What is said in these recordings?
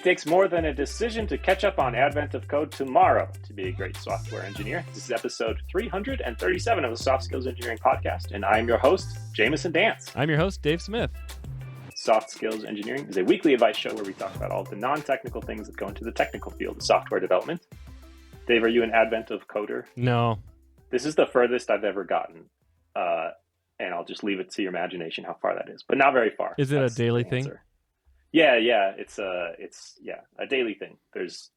It takes more than a decision to catch up on advent of code tomorrow to be a great software engineer. This is episode 337 of the Soft Skills Engineering Podcast, and I'm your host, Jamison Dance. I'm your host, Dave Smith. Soft Skills Engineering is a weekly advice show where we talk about all the non-technical things that go into the technical field of software development. Dave, are you an advent of coder? No. This is the furthest I've ever gotten, and I'll just leave it to your imagination how far that is, but not very far. Is it a daily thing? Yeah, it's a daily thing. There's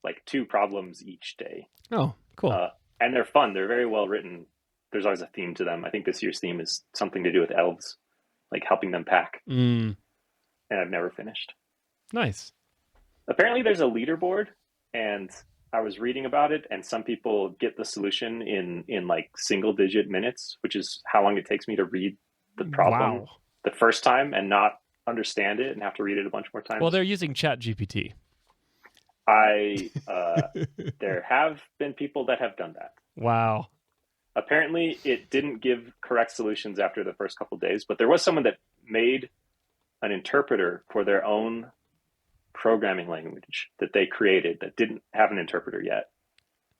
like 2 problems each day. Oh, cool. And they're fun. They're very well written. There's always a theme to them. I think this year's theme is something to do with elves, like helping them pack. And I've never finished. Nice. Apparently there's a leaderboard, and I was reading about it, and some people get the solution in like single-digit minutes, which is how long it takes me to read the problem the first time and not understand it and have to read it a bunch more times. Well, they're using ChatGPT. There have been people that have done that. Wow. Apparently it didn't give correct solutions after the first couple of days, but there was someone that made an interpreter for their own programming language that they created that didn't have an interpreter yet,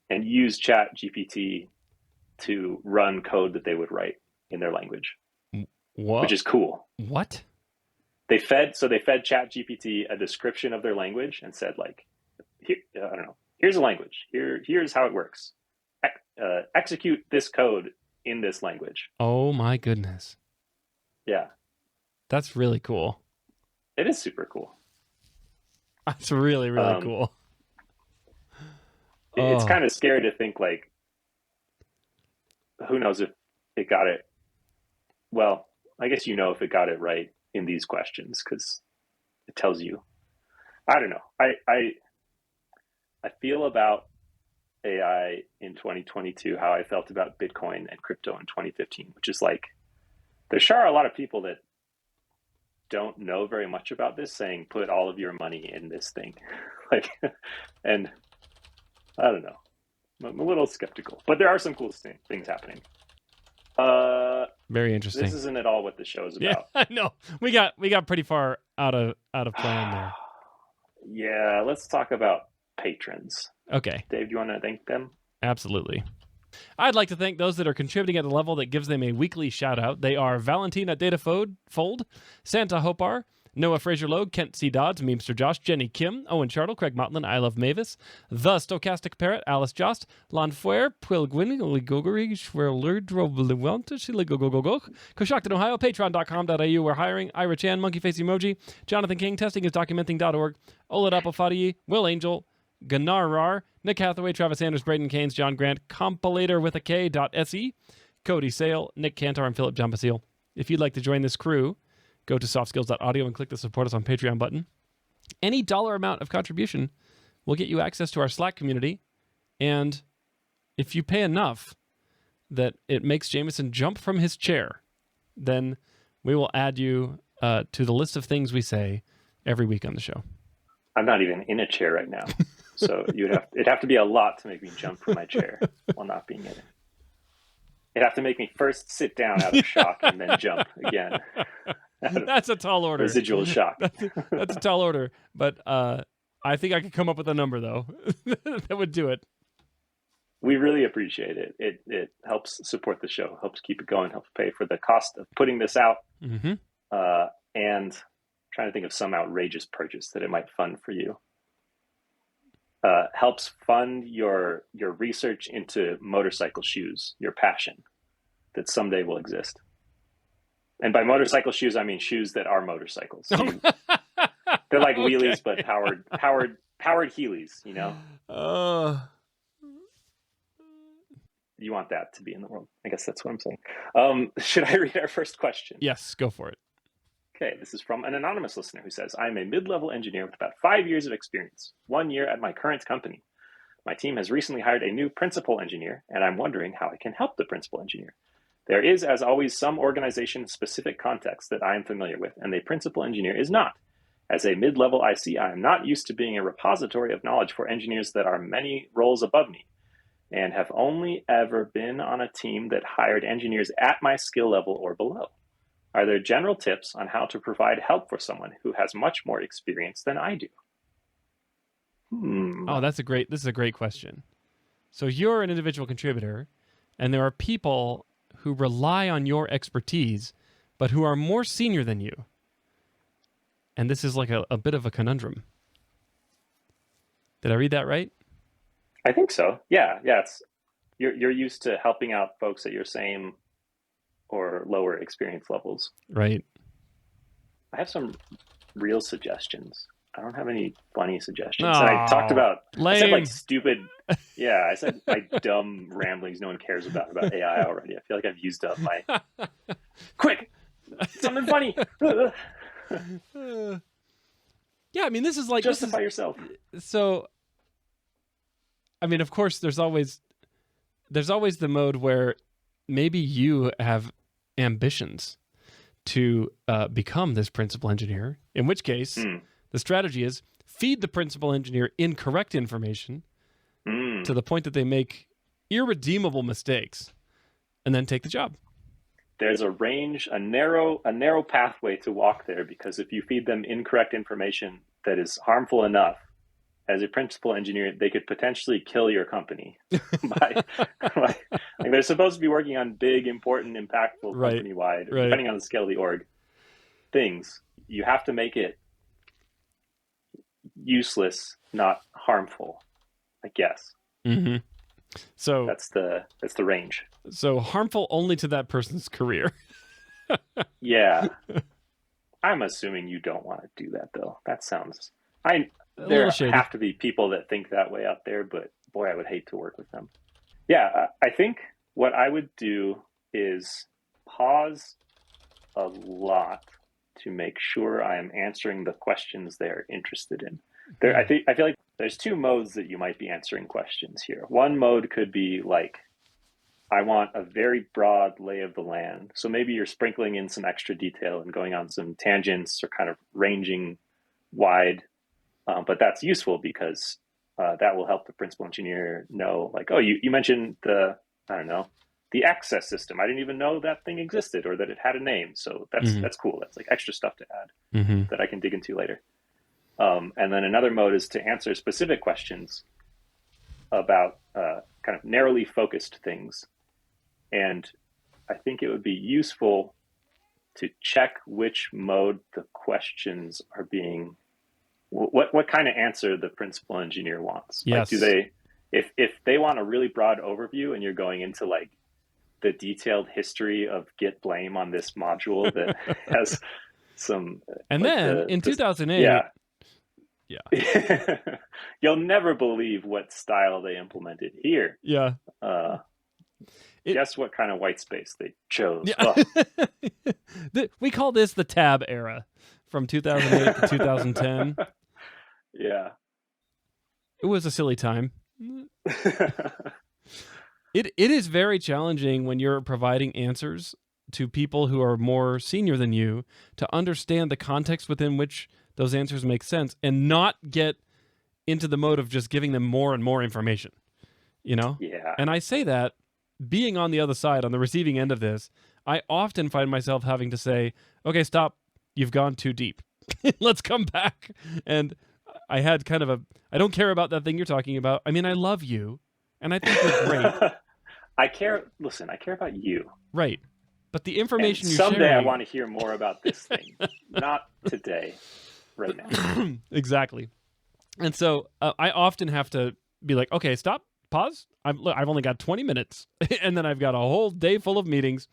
and used ChatGPT to run code that they would write in their language. What? Which is cool. What? They fed ChatGPT a description of their language and said, like, here's a language. Here's how it works. Execute this code in this language. Oh my goodness. Yeah. That's really cool. It is super cool. That's really, really cool. It's kind of scary to think, like, who knows if it got it. Well, I guess if it got it right in these questions, because it tells you. I don't know. I feel about AI in 2022 how I felt about Bitcoin and crypto in 2015, which is like, there sure are a lot of people that don't know very much about this saying, put all of your money in this thing. Like, and I don't know. I'm a little skeptical, but there are some cool things happening. Very interesting. This isn't at all what the show's about. Yeah, no, we got pretty far out of plan there. Yeah, let's talk about patrons. Okay. Dave, do you want to thank them? Absolutely. I'd like to thank those that are contributing at the level that gives them a weekly shout out. They are Valentina Datafold, Santa Hopar, Noah Fraser-Logue, Kent C. Dodds, Memester Josh, Jenny Kim, Owen Chartle, Craig Motlin, I Love Mavis, The Stochastic Parrot, Alice Jost, Lanfuer, Pwil Gwyn, Ligogori, Schwerlerd, Roblewanta, Shiligogogogog, Coshocton, Ohio, patreon.com.au, we're hiring, Ira Chan, Monkey Face Emoji, Jonathan King, Testing is Documenting.org, Oladapo Fadi, Will Angel, Ganarar, Nick Hathaway, Travis Sanders, Braden Keynes, John Grant, Compilator with a K.se, Cody Sale, Nick Cantor, and Philip Jumpaseel. If you'd like to join this crew, go to softskills.audio and click the support us on Patreon button. Any dollar amount of contribution will get you access to our Slack community. And if you pay enough that it makes Jamison jump from his chair, then we will add you to the list of things we say every week on the show. I'm not even in a chair right now. So it'd have to be a lot to make me jump from my chair while not being in it. It'd have to make me first sit down out of shock and then jump again. That's a tall order. Residual shock. That's a tall order. But I think I could come up with a number, though, that would do it. We really appreciate it. It helps support the show, helps keep it going, helps pay for the cost of putting this out. Mm-hmm. And trying to think of some outrageous purchase that it might fund for you. Helps fund your research into motorcycle shoes, your passion that someday will exist. And by motorcycle shoes, I mean shoes that are motorcycles. They're like wheelies, but powered Heelys, You want that to be in the world. I guess that's what I'm saying. Should I read our first question? Yes, go for it. Okay, this is from an anonymous listener who says, I'm a mid-level engineer with about 5 years of experience, 1 year at my current company. My team has recently hired a new principal engineer, and I'm wondering how I can help the principal engineer. There is, as always, some organization-specific context that I am familiar with, and the principal engineer is not. As a mid-level IC, I am not used to being a repository of knowledge for engineers that are many roles above me, and have only ever been on a team that hired engineers at my skill level or below. Are there general tips on how to provide help for someone who has much more experience than I do? Oh, this is a great question. So you're an individual contributor, and there are people who rely on your expertise, but who are more senior than you. And this is like a bit of a conundrum. Did I read that right? I think so. Yeah. It's you're used to helping out folks at your same or lower experience levels. Right. I have some real suggestions. I don't have any funny suggestions. Oh, and I talked about lame. I said like stupid. Yeah, I said like dumb ramblings no one cares about AI already. I feel like I've used up my quick something funny. Yeah, I mean, this is like justify yourself. So, I mean, of course, there's always the mode where maybe you have ambitions to become this principal engineer. In which case, the strategy is feed the principal engineer incorrect information to the point that they make irredeemable mistakes, and then take the job. There's a range, a narrow pathway to walk there, because if you feed them incorrect information that is harmful enough, as a principal engineer, they could potentially kill your company. Like they're supposed to be working on big, important, impactful, company-wide, depending on the scale of the org, things. You have to make it useless, not harmful, I guess. Mm-hmm. So that's the range. So harmful only to that person's career. Yeah. I'm assuming you don't want to do that, though. That sounds... There have to be people that think that way out there, but boy, I would hate to work with them. Yeah, I think what I would do is pause a lot to make sure I am answering the questions they're interested in. I feel like there's two modes that you might be answering questions here. One mode could be like, I want a very broad lay of the land. So maybe you're sprinkling in some extra detail and going on some tangents or kind of ranging wide. But that's useful because that will help the principal engineer know, like, oh, you mentioned the access system. I didn't even know that thing existed or that it had a name. So that's cool. That's like extra stuff to add that I can dig into later. And then another mode is to answer specific questions about kind of narrowly focused things. And I think it would be useful to check which mode the questions are being... What kind of answer the principal engineer wants? Yes. Like, if they want a really broad overview and you're going into like the detailed history of git blame on this module that has some... And like then in 2008... Yeah. You'll never believe what style they implemented here. Yeah. Guess what kind of white space they chose. Yeah. We call this the tab era from 2008 to 2010. Yeah. It was a silly time. It is very challenging when you're providing answers to people who are more senior than you to understand the context within which those answers make sense and not get into the mode of just giving them more and more information, you know? Yeah. And I say that being on the other side, on the receiving end of this, I often find myself having to say, okay, stop. You've gone too deep. Let's come back. And I had kind of I don't care about that thing you're talking about. I mean, I love you and I think you're great. I care about you. Right. But the information and you're someday sharing... I want to hear more about this thing. Not today. Right now. Exactly. And so I often have to be like, okay, stop, pause. I've only got 20 minutes and then I've got a whole day full of meetings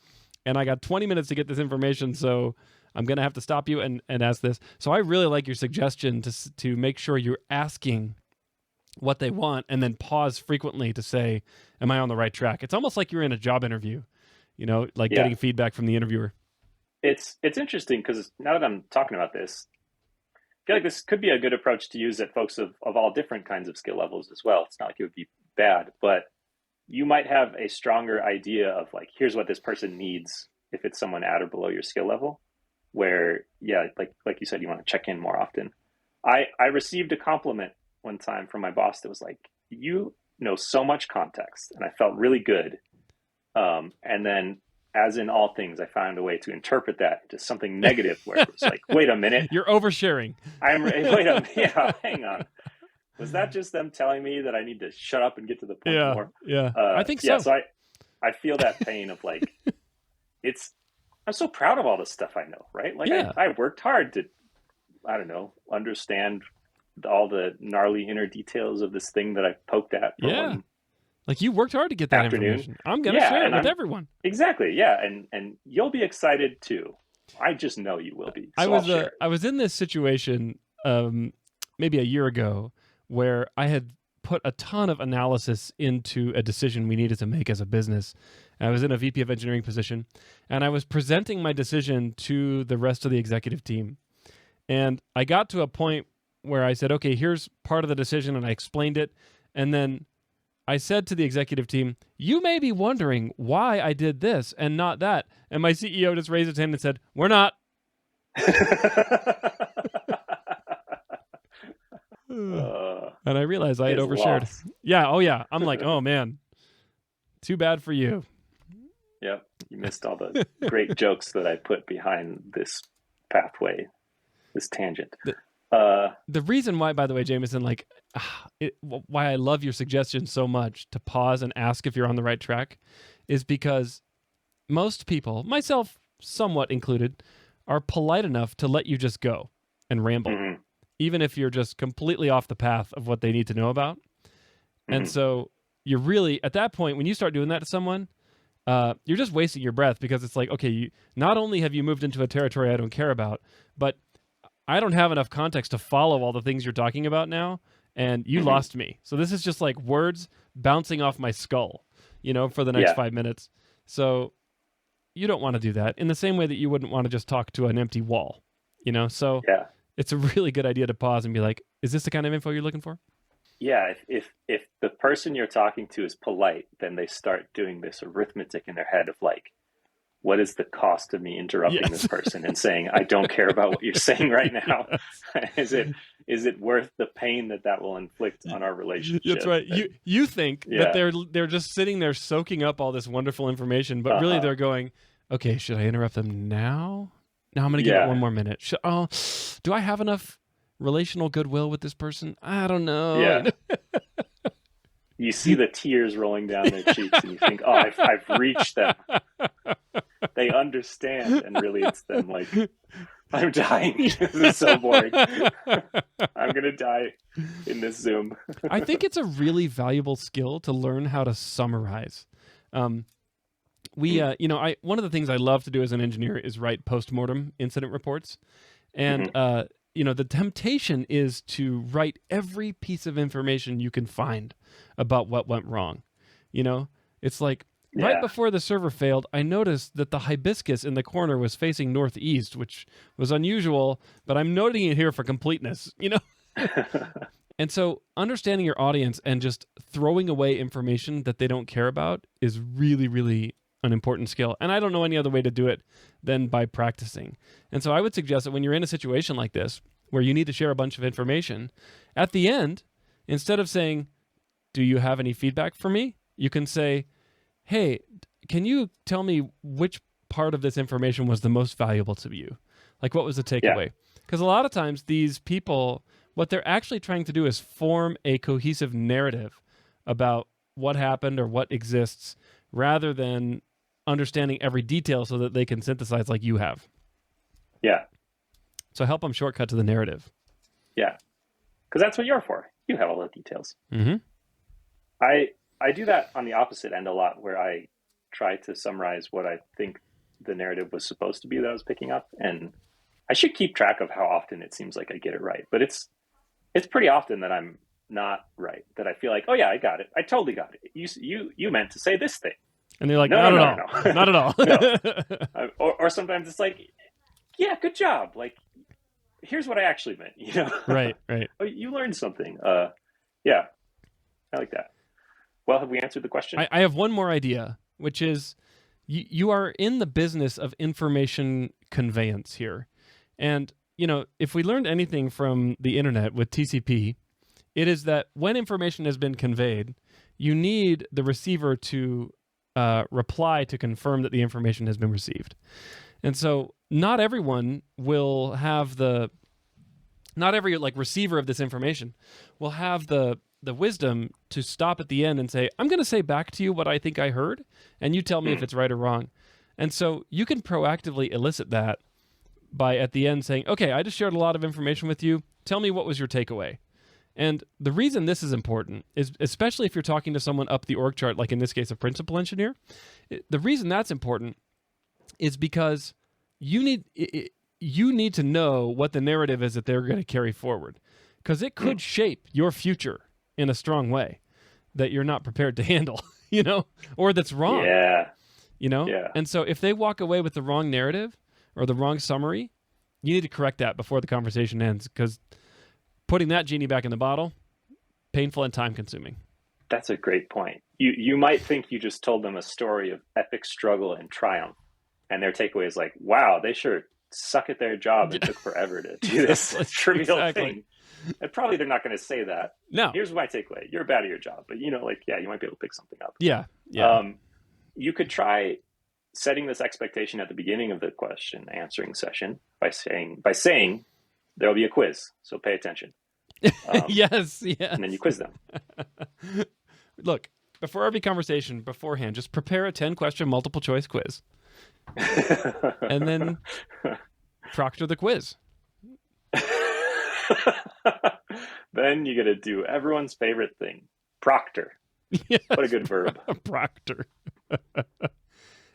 and I got 20 minutes to get this information. So I'm going to have to stop you and ask this. So I really like your suggestion to make sure you're asking what they want and then pause frequently to say, am I on the right track? It's almost like you're in a job interview, you know, like getting feedback from the interviewer. It's interesting because now that I'm talking about this, I feel like this could be a good approach to use at folks of all different kinds of skill levels as well. It's not like it would be bad, but you might have a stronger idea of like, here's what this person needs if it's someone at or below your skill level, where, like you said, you want to check in more often. I received a compliment one time from my boss that was like, you know so much context, and I felt really good. And then, as in all things, I found a way to interpret that into something negative where it was like, wait a minute. You're oversharing. Hang on. Was that just them telling me that I need to shut up and get to the point more? Yeah. I think so. Yeah, so I feel that pain of like, I'm so proud of all the stuff I know, right? Like I worked hard to, I don't know, understand all the gnarly inner details of this thing that I poked at for one like you worked hard to get that information. I'm going to share it with everyone. Exactly. Yeah. And you'll be excited too. I just know you will be. So I was in this situation maybe a year ago where I had put a ton of analysis into a decision we needed to make as a business. I was in a VP of engineering position, and I was presenting my decision to the rest of the executive team. And I got to a point where I said, okay, here's part of the decision, and I explained it. And then I said to the executive team, you may be wondering why I did this and not that. And my CEO just raised his hand and said, we're not. And I realized I had overshared. Loss. Yeah. Oh, yeah. I'm like, oh, man. Too bad for you. Yep. You missed all the great jokes that I put behind this pathway, this tangent. The reason why, by the way, Jamison, like, why I love your suggestion so much to pause and ask if you're on the right track is because most people, myself somewhat included, are polite enough to let you just go and ramble, even if you're just completely off the path of what they need to know about. And so you're really, at that point, when you start doing that to someone, you're just wasting your breath because it's like, okay, not only have you moved into a territory I don't care about, but I don't have enough context to follow all the things you're talking about now, and you lost me. So this is just like words bouncing off my skull, for the next 5 minutes. So you don't want to do that in the same way that you wouldn't want to just talk to an empty wall, So it's a really good idea to pause and be like, is this the kind of info you're looking for? Yeah, if the person you're talking to is polite, then they start doing this arithmetic in their head of like, what is the cost of me interrupting this person and saying, I don't care about what you're saying right now? Is it worth the pain that will inflict on our relationship? That's right. You think that they're just sitting there soaking up all this wonderful information, but really they're going, okay, should I interrupt them now? Now I'm going to give it 1 more minute. Do I have enough relational goodwill with this person? I don't know. Yeah. You see the tears rolling down their cheeks and you think, oh, I've reached them. They understand. And really it's them like, I'm dying. This is so boring. I'm going to die in this Zoom. I think it's a really valuable skill to learn how to summarize. One of the things I love to do as an engineer is write PostMortem incident reports. And, the temptation is to write every piece of information you can find about what went wrong. It's like right before the server failed, I noticed that the hibiscus in the corner was facing northeast, which was unusual, but I'm noting it here for completeness, And so understanding your audience and just throwing away information that they don't care about is really, really an important skill. And I don't know any other way to do it than by practicing. And so I would suggest that when you're in a situation like this, where you need to share a bunch of information, at the end, instead of saying, do you have any feedback for me? You can say, hey, can you tell me which part of this information was the most valuable to you? Like, what was the takeaway? Because a lot of times these people, what they're actually trying to do is form a cohesive narrative about what happened or what exists, rather than understanding every detail so that they can synthesize like you have. Yeah. So help them shortcut to the narrative. Yeah. Because that's what you're for. You have all the details. I do that on the opposite end a lot, where I try to summarize what I think the narrative was supposed to be that I was picking up. And I should keep track of how often it seems like I get it right. But it's pretty often that I'm not right, that I feel like, oh yeah, I got it. I totally got it. You meant to say this thing. And they're like, no. Not at all. No. Or sometimes it's like, yeah, good job. Like, here's what I actually meant, Right. Oh, you learned something. Yeah, I like that. Well, have we answered the question? I have one more idea, which is you are in the business of information conveyance here. And, if we learned anything from the internet with TCP, it is that when information has been conveyed, you need the receiver to reply to confirm that the information has been received. And so not everyone will have the not every like receiver of this information will have the wisdom to stop at the end and say, I'm going to say back to you what I think I heard, and you tell me if it's right or wrong. And so you can proactively elicit that by at the end saying, okay, I just shared a lot of information with you. Tell me what was your takeaway. And the reason this is important is, especially if you're talking to someone up the org chart, like in this case, a principal engineer, the reason that's important is because you need to know what the narrative is that they're going to carry forward, because it could shape your future in a strong way that you're not prepared to handle, or that's wrong. Yeah. Yeah. And so if they walk away with the wrong narrative or the wrong summary, you need to correct that before the conversation ends, because putting that genie back in the bottle, painful and time-consuming. That's a great point. You might think you just told them a story of epic struggle and triumph, and their takeaway is like, wow, they sure suck at their job and took forever to do this trivial thing. And probably they're not going to say that. No. Here's my takeaway. You're bad at your job. But, you might be able to pick something up. Yeah. You could try setting this expectation at the beginning of the question answering session by saying there'll be a quiz, so pay attention. Yes. And then you quiz them. Look, before every conversation beforehand, just prepare a 10-question multiple choice quiz. And then proctor the quiz. Then you got to do everyone's favorite thing, proctor. Yes. What a good verb. Proctor.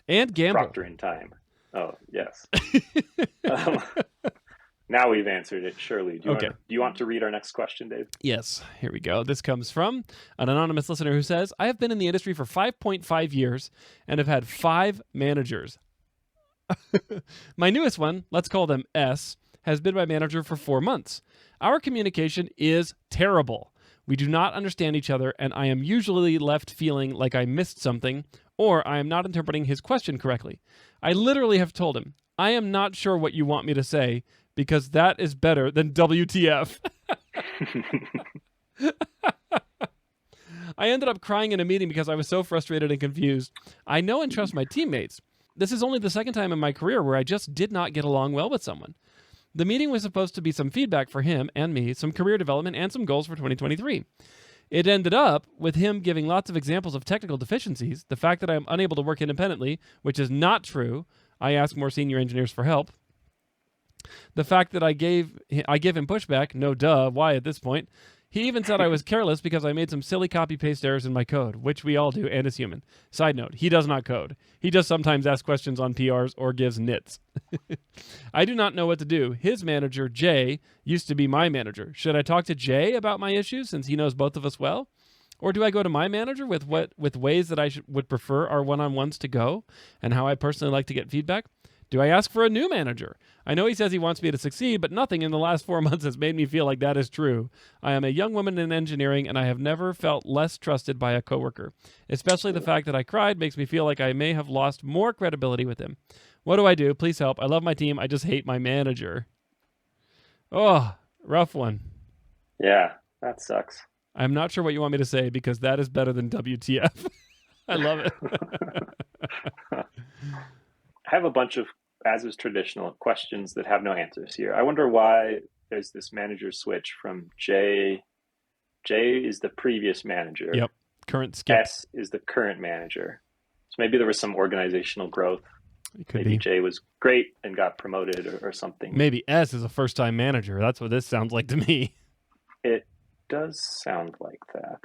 And gamble. Proctor in time. Oh, yes. Now we've answered it. Surely. Do you want to read our next question, Dave? Yes. Here we go. This comes from an anonymous listener who says, I have been in the industry for 5.5 years and have had 5 managers. My newest one, let's call them S, has been my manager for 4 months. Our communication is terrible. We do not understand each other, and I am usually left feeling like I missed something or I am not interpreting his question correctly. I literally have told him, I am not sure what you want me to say because that is better than WTF. I ended up crying in a meeting because I was so frustrated and confused. I know and trust my teammates. This is only the second time in my career where I just did not get along well with someone. The meeting was supposed to be some feedback for him and me, some career development, and some goals for 2023. It ended up with him giving lots of examples of technical deficiencies, the fact that I am unable to work independently, which is not true. I ask more senior engineers for help. The fact that I give him pushback, no duh, why at this point? He even said I was careless because I made some silly copy-paste errors in my code, which we all do and is human. Side note, he does not code. He just sometimes asks questions on PRs or gives nits. I do not know what to do. His manager, Jay, used to be my manager. Should I talk to Jay about my issues since he knows both of us well? Or do I go to my manager with ways that I would prefer our one-on-ones to go and how I personally like to get feedback? Do I ask for a new manager? I know he says he wants me to succeed, but nothing in the last 4 months has made me feel like that is true. I am a young woman in engineering, and I have never felt less trusted by a coworker. Especially the fact that I cried makes me feel like I may have lost more credibility with him. What do I do? Please help. I love my team. I just hate my manager. Oh, rough one. Yeah, that sucks. I'm not sure what you want me to say because that is better than WTF. I love it. I have a bunch of, as is traditional, questions that have no answers here. I wonder why there's this manager switch from J. J is the previous manager. Yep. Current skip. S is the current manager. So maybe there was some organizational growth. Maybe be. J was great and got promoted or something. Maybe S is a first-time manager. That's what this sounds like to me. It does sound like that.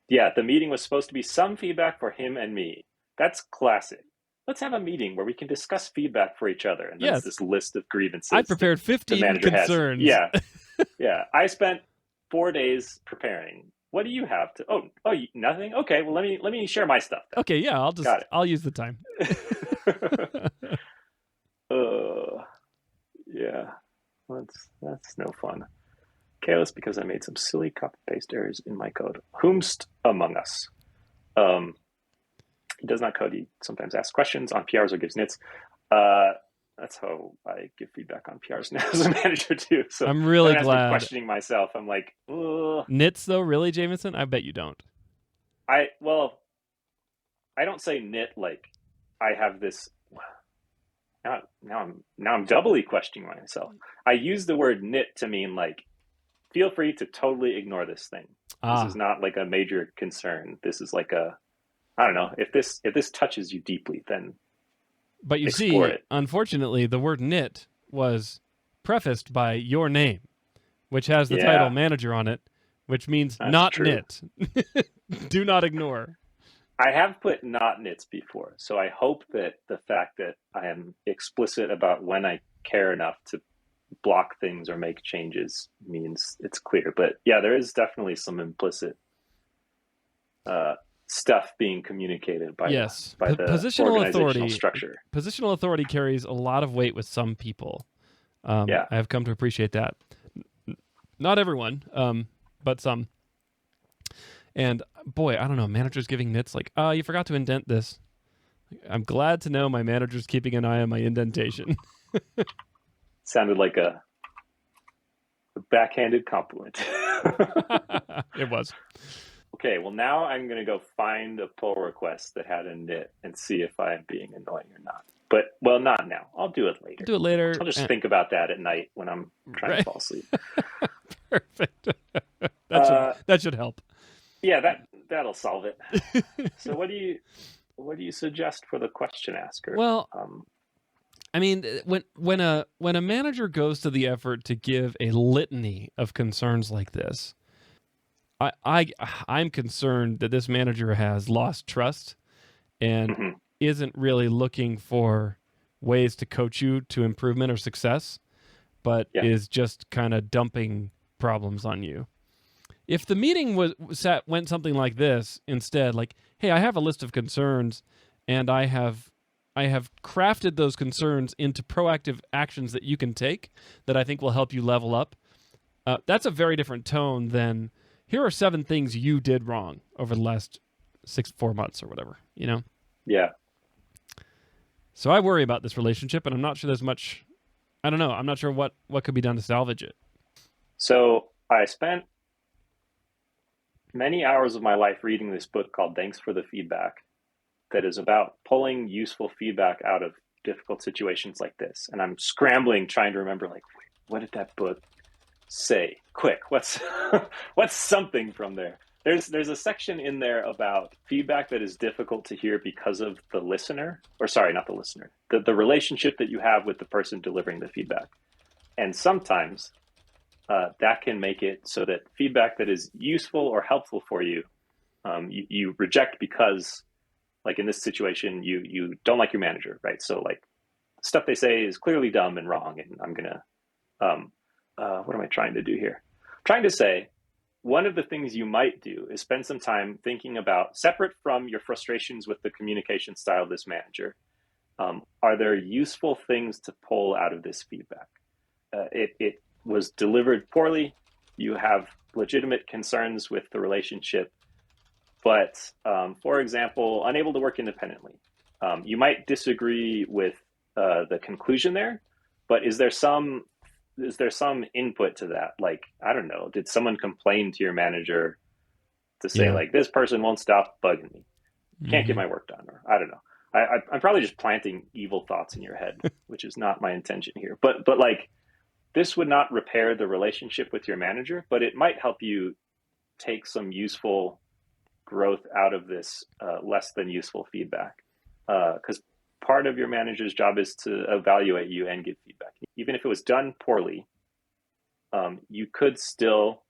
Yeah, the meeting was supposed to be some feedback for him and me. That's classic. Let's have a meeting where we can discuss feedback for each other. And there's this list of grievances. I prepared 15 concerns. Yeah. Yeah. I spent 4 days preparing. What do you have to? Oh, nothing. Okay. Well, let me share my stuff then. Okay. Yeah. I'll use the time. Yeah. That's no fun. Careless because I made some silly copy paste errors in my code. Whomst among us? He does not code. He sometimes asks questions on PRs or gives nits. That's how I give feedback on PRs now as a manager too. So I'm really glad. Questioning myself, I'm like, ugh. Nits though, really, Jamison? I bet you don't. I don't say nit like I have this. now I'm doubly questioning myself. I use the word nit to mean like, feel free to totally ignore this thing. This is not like a major concern. This is like I don't know, if this touches you deeply, then but you explore see, it. Unfortunately, the word nit was prefaced by your name, which has the title manager on it, which means That's not true. nit. Do not ignore. I have put not nits before, so I hope that the fact that I am explicit about when I care enough to block things or make changes means it's clear. But yeah, there is definitely some implicit stuff being communicated by the positional organizational authority structure. Positional authority carries a lot of weight with some people. I have come to appreciate that. Not everyone, but some. And boy, I don't know, managers giving nits like, you forgot to indent this. I'm glad to know my manager's keeping an eye on my indentation. Sounded like a backhanded compliment. It was. Okay, well now I'm going to go find a pull request that had a nit and see if I'm being annoying or not. But, well, not now. I'll do it later. Do it later. I'll just think about that at night when I'm trying to fall asleep. Perfect. That should help. Yeah, that'll solve it. So what do you suggest for the question asker? Well, I mean, when a manager goes to the effort to give a litany of concerns like this, I'm concerned that this manager has lost trust and isn't really looking for ways to coach you to improvement or success, but is just kind of dumping problems on you. If the meeting went something like this instead, like, hey, I have a list of concerns, and I have crafted those concerns into proactive actions that you can take that I think will help you level up. That's a very different tone than, here are 7 things you did wrong over the last 4 months or whatever, you know? Yeah. So I worry about this relationship, and I'm not sure there's much, I don't know, I'm not sure what could be done to salvage it. So I spent many hours of my life reading this book called Thanks for the Feedback that is about pulling useful feedback out of difficult situations like this. And I'm scrambling, trying to remember, like, wait, what did that book say? Quick, what's something from there? There's a section in there about feedback that is difficult to hear because of the listener, or sorry, not the listener, the relationship that you have with the person delivering the feedback. And sometimes that can make it so that feedback that is useful or helpful for you, you reject because, like in this situation, you don't like your manager, right? So like stuff they say is clearly dumb and wrong, and I'm gonna, what am I trying to do here? I'm trying to say, one of the things you might do is spend some time thinking about, separate from your frustrations with the communication style of this manager, are there useful things to pull out of this feedback? It was delivered poorly. You have legitimate concerns with the relationship, but for example, unable to work independently. You might disagree with the conclusion there, but is there some input to that? Like, I don't know, did someone complain to your manager to say like, this person won't stop bugging me, can't get my work done, or I don't know. I'm probably just planting evil thoughts in your head, which is not my intention here. But like, this would not repair the relationship with your manager, but it might help you take some useful growth out of this less than useful feedback. Because part of your manager's job is to evaluate you and give feedback. Even if it was done poorly, you could still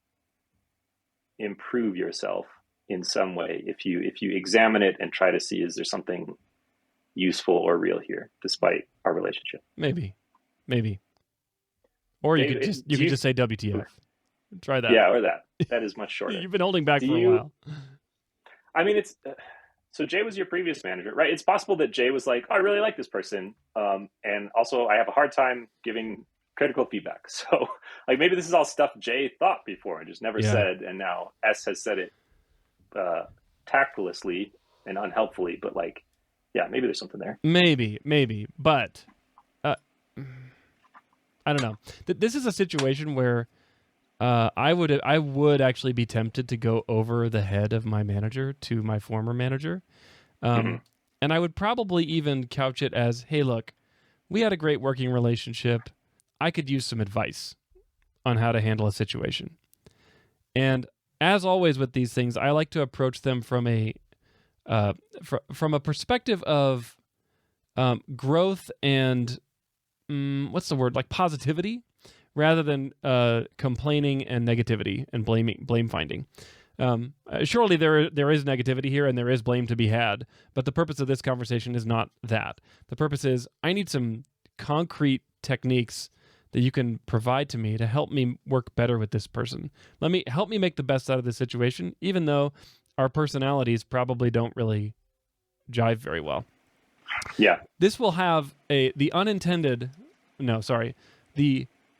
improve yourself in some way if you examine it and try to see, is there something useful or real here, despite our relationship? Maybe. Or you could just say WTF. Try that. Yeah, or that. That is much shorter. You've been holding back for a while. I mean, it's so Jay was your previous manager, right? It's possible that Jay was like, oh, I really like this person, and also I have a hard time giving critical feedback. So like, maybe this is all stuff Jay thought before and just never said, and now S has said it tactlessly and unhelpfully. But like, yeah, maybe there's something there. Maybe, but I don't know. This is a situation where I would actually be tempted to go over the head of my manager to my former manager, and I would probably even couch it as, "Hey, look, we had a great working relationship. I could use some advice on how to handle a situation. And as always with these things, I like to approach them from a perspective of growth and what's the word, like positivity, rather than complaining and negativity and blame finding. Surely there is negativity here and there is blame to be had, but the purpose of this conversation is not that. The purpose is I need some concrete techniques that you can provide to me to help me work better with this person. Help me make the best out of this situation, even though our personalities probably don't really jive very well. Yeah. This will have the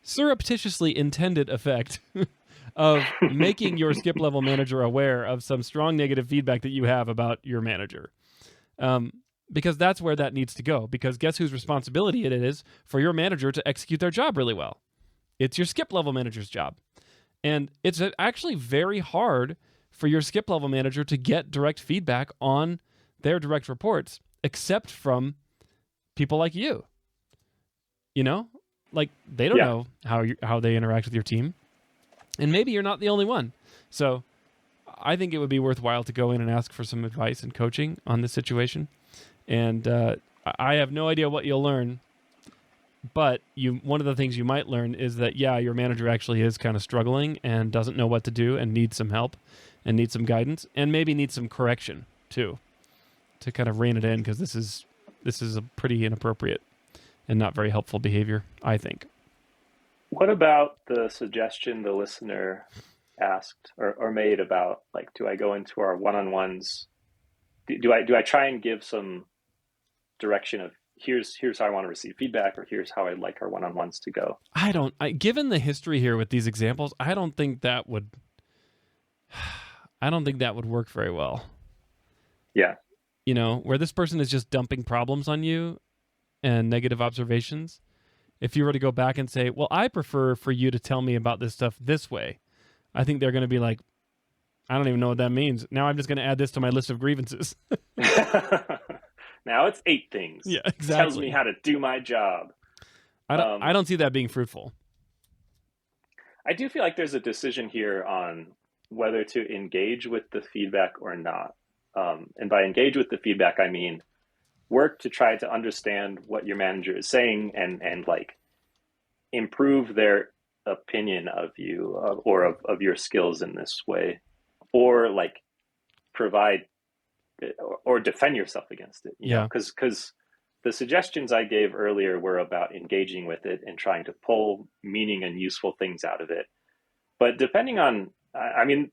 surreptitiously intended effect of making your skip level manager aware of some strong negative feedback that you have about your manager. Because that's where that needs to go. Because guess whose responsibility it is for your manager to execute their job really well? It's your skip level manager's job. And it's actually very hard for your skip level manager to get direct feedback on their direct reports, except from people like you. You know? Like, they don't know how they interact with your team. And maybe you're not the only one. So I think it would be worthwhile to go in and ask for some advice and coaching on this situation. And I have no idea what you'll learn, but one of the things you might learn is that, your manager actually is kind of struggling and doesn't know what to do and needs some help and needs some guidance and maybe needs some correction too, to kind of rein it in, because this is a pretty inappropriate and not very helpful behavior, I think. What about the suggestion the listener asked or made about, like, do I go into our one-on-ones? Do I try and give some direction of here's how I want to receive feedback, or here's how I'd like our one-on-ones to go? Given the history here with these examples, I don't think that would work very well. Yeah. You know, where this person is just dumping problems on you and negative observations. If you were to go back and say, well, I prefer for you to tell me about this stuff this way, I think they're going to be like, I don't even know what that means. Now I'm just going to add this to my list of grievances. Now it's 8 things. Yeah, exactly. Tells me how to do my job. I don't see that being fruitful. I do feel like there's a decision here on whether to engage with the feedback or not. And by engage with the feedback, I mean work to try to understand what your manager is saying and like improve their opinion of you or of your skills in this way, or like provide or defend yourself against it. You know? Because the suggestions I gave earlier were about engaging with it and trying to pull meaning and useful things out of it. But depending on, I mean,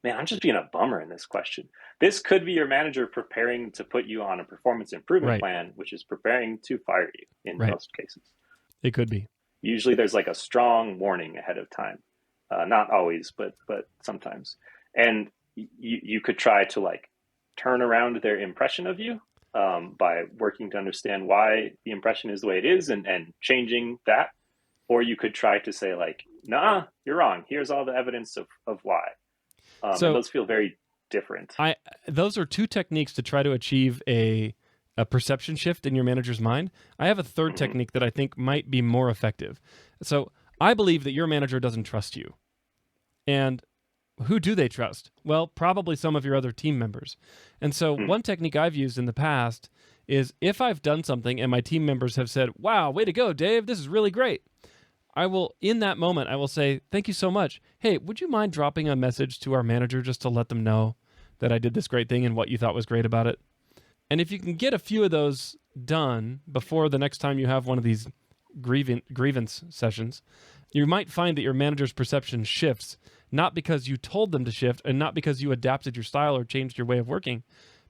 I'm just being a bummer in this question. This could be your manager preparing to put you on a performance improvement plan, which is preparing to fire you in most cases. It could be. Usually there's like a strong warning ahead of time. Not always, but sometimes. And you could try to like turn around their impression of you by working to understand why the impression is the way it is and changing that. Or you could try to say like, nah, you're wrong. Here's all the evidence of why. So and those feel very different. Those are 2 techniques to try to achieve a perception shift in your manager's mind. I have a third technique that I think might be more effective. So I believe that your manager doesn't trust you. And who do they trust? Well, probably some of your other team members. And so one technique I've used in the past is if I've done something and my team members have said, wow, way to go, Dave, this is really great. In that moment, I will say, thank you so much. Hey, would you mind dropping a message to our manager just to let them know that I did this great thing and what you thought was great about it? And if you can get a few of those done before the next time you have one of these grievance sessions, you might find that your manager's perception shifts, not because you told them to shift and not because you adapted your style or changed your way of working,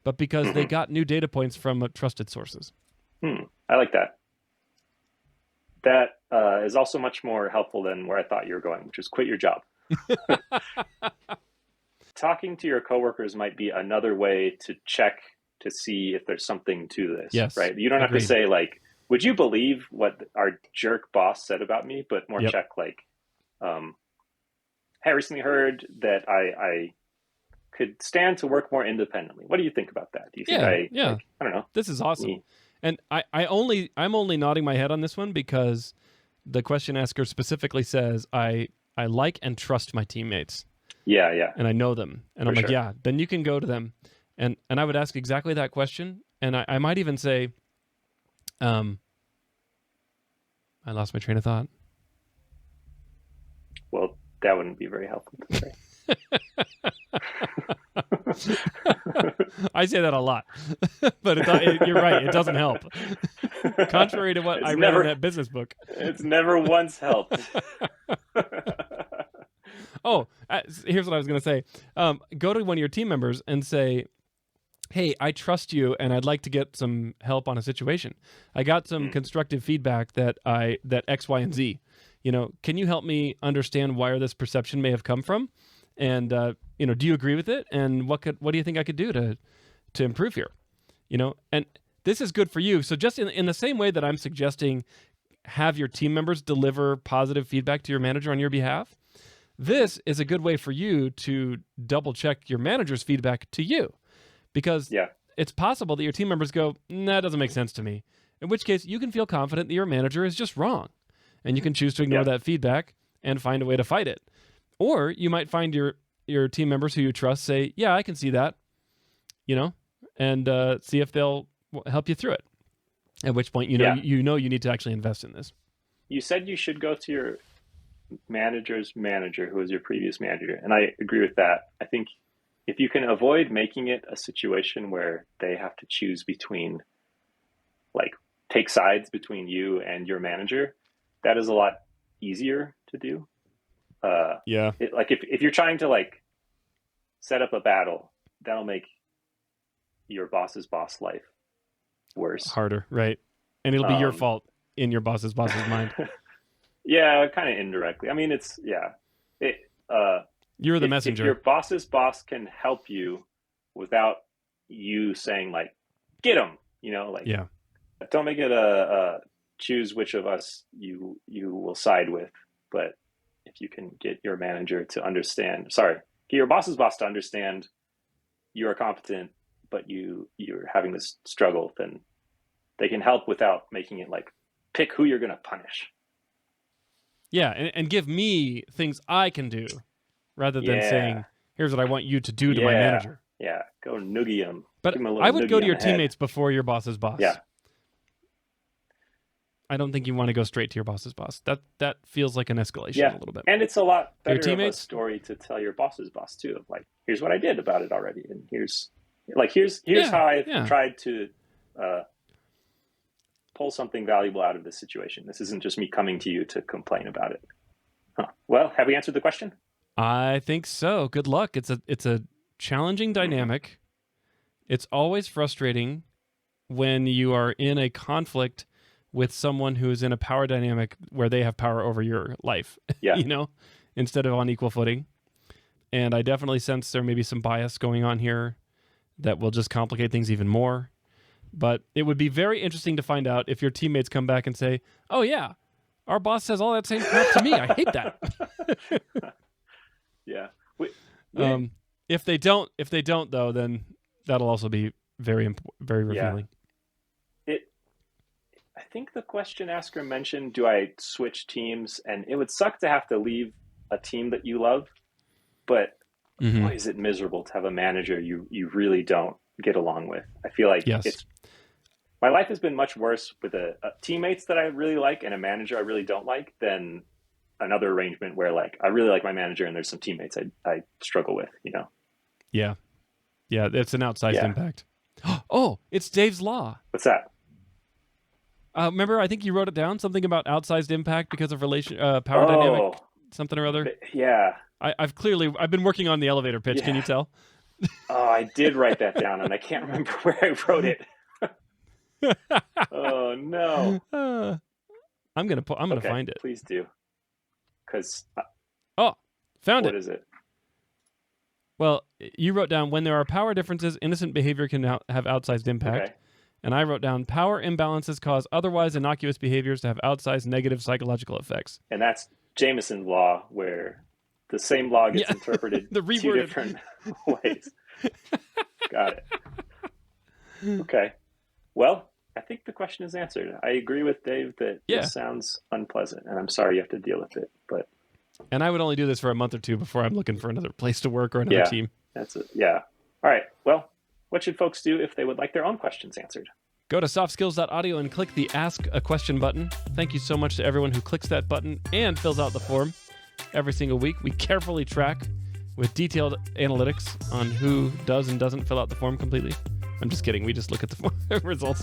but because they got new data points from trusted sources. I like that. That is also much more helpful than where I thought you were going, which is quit your job. Talking to your coworkers might be another way to check to see if there's something to this. Yes, right? You don't have to say like, would you believe what our jerk boss said about me? But more check like, hey, I recently heard that I could stand to work more independently. What do you think about that? Do you think I don't know. This is awesome. And I'm only nodding my head on this one because the question asker specifically says I like and trust my teammates. Yeah. And I know them. And I'm like, yeah, then you can go to them. And I would ask exactly that question. And I might even say, I lost my train of thought. Well, that wouldn't be very helpful to say. I say that a lot, but you're right. It doesn't help. Contrary to what I read in that business book. It's never once helped. Oh, here's what I was going to say. Go to one of your team members and say, hey, I trust you and I'd like to get some help on a situation. I got some constructive feedback that X, Y, and Z. Can you help me understand where this perception may have come from? And, do you agree with it? And what do you think I could do to improve here? And this is good for you. So just in the same way that I'm suggesting have your team members deliver positive feedback to your manager on your behalf, this is a good way for you to double check your manager's feedback to you. Because it's possible that your team members go, nah, that doesn't make sense to me. In which case, you can feel confident that your manager is just wrong. And you can choose to ignore that feedback and find a way to fight it. Or you might find your team members who you trust say, yeah, I can see that, and see if they'll help you through it. At which point, you need to actually invest in this. You said you should go to your manager's manager, who was your previous manager. And I agree with that. I think if you can avoid making it a situation where they have to choose between, take sides between you and your manager, that is a lot easier to do. If you're trying to set up a battle, that'll make your boss's boss life worse. Harder, right? And it'll be your fault in your boss's mind. Yeah, kind of indirectly. I mean, you're the messenger. If your boss's boss can help you without you saying get him, don't make it a choose which of us you will side with. But if you can get your manager to get your boss's boss to understand you're competent, but you're having this struggle, then they can help without making it pick who you're going to punish. Yeah, and give me things I can do rather than saying, here's what I want you to do to my manager. Yeah, go noogie him. But I would go to your teammates before your boss's boss. Yeah. I don't think you want to go straight to your boss's boss. That feels like an escalation a little bit. And it's a lot better of a story to tell your boss's boss too. Of here's what I did about it already, and here's how I've tried to pull something valuable out of this situation. This isn't just me coming to you to complain about it. Huh. Well, have we answered the question? I think so. Good luck. It's a challenging dynamic. It's always frustrating when you are in a conflict with someone who is in a power dynamic where they have power over your life, instead of on equal footing. And I definitely sense there may be some bias going on here that will just complicate things even more. But it would be very interesting to find out if your teammates come back and say, oh yeah, our boss says all that same crap to me. I hate that. Yeah. If they don't though, then that'll also be very, very revealing. I think the question asker mentioned, do I switch teams? And it would suck to have to leave a team that you love, but boy, is it miserable to have a manager you really don't get along with. I feel like my life has been much worse with a teammates that I really like and a manager I really don't like than another arrangement where I really like my manager and there's some teammates I struggle with, Yeah. Yeah, it's an outsized impact. Oh, it's Dave's Law. What's that? Remember, I think you wrote it down, something about outsized impact because of power dynamic, something or other. Yeah. I've been working on the elevator pitch. Yeah. Can you tell? Oh, I did write that down and I can't remember where I wrote it. Oh no. I'm gonna find it. Please do. Because found it. What is it? Well, you wrote down when there are power differences, innocent behavior can have outsized impact. Okay. And I wrote down power imbalances cause otherwise innocuous behaviors to have outsized negative psychological effects. And that's Jamison's law, where the same law gets interpreted two different ways. Got it. Okay. Well, I think the question is answered. I agree with Dave that this sounds unpleasant, and I'm sorry you have to deal with it. But I would only do this for a month or two before I'm looking for another place to work or another team. That's it. Yeah. All right. Well, what should folks do if they would like their own questions answered? Go to softskills.audio and click the Ask a Question button. Thank you so much to everyone who clicks that button and fills out the form every single week. We carefully track with detailed analytics on who does and doesn't fill out the form completely. I'm just kidding. We just look at the form results.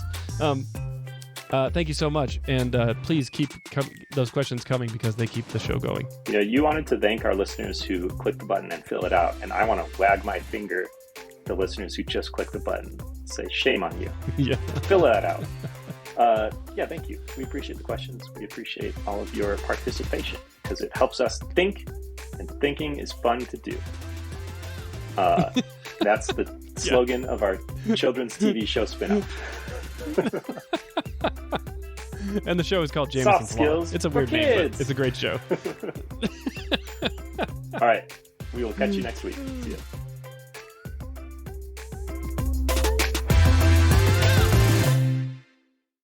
Thank you so much. And please keep those questions coming because they keep the show going. You know, you wanted to thank our listeners who click the button and fill it out. And I want to wag my finger at the listeners who just click the button. Say, shame on you. Yeah. Fill that out. Thank you. We appreciate the questions. We appreciate all of your participation because it helps us think, and thinking is fun to do. That's the slogan of our children's TV show spinoff. And the show is called Jamison. Soft Skills. It's a weird name, but it's a great show. All right. We will catch you next week. See ya.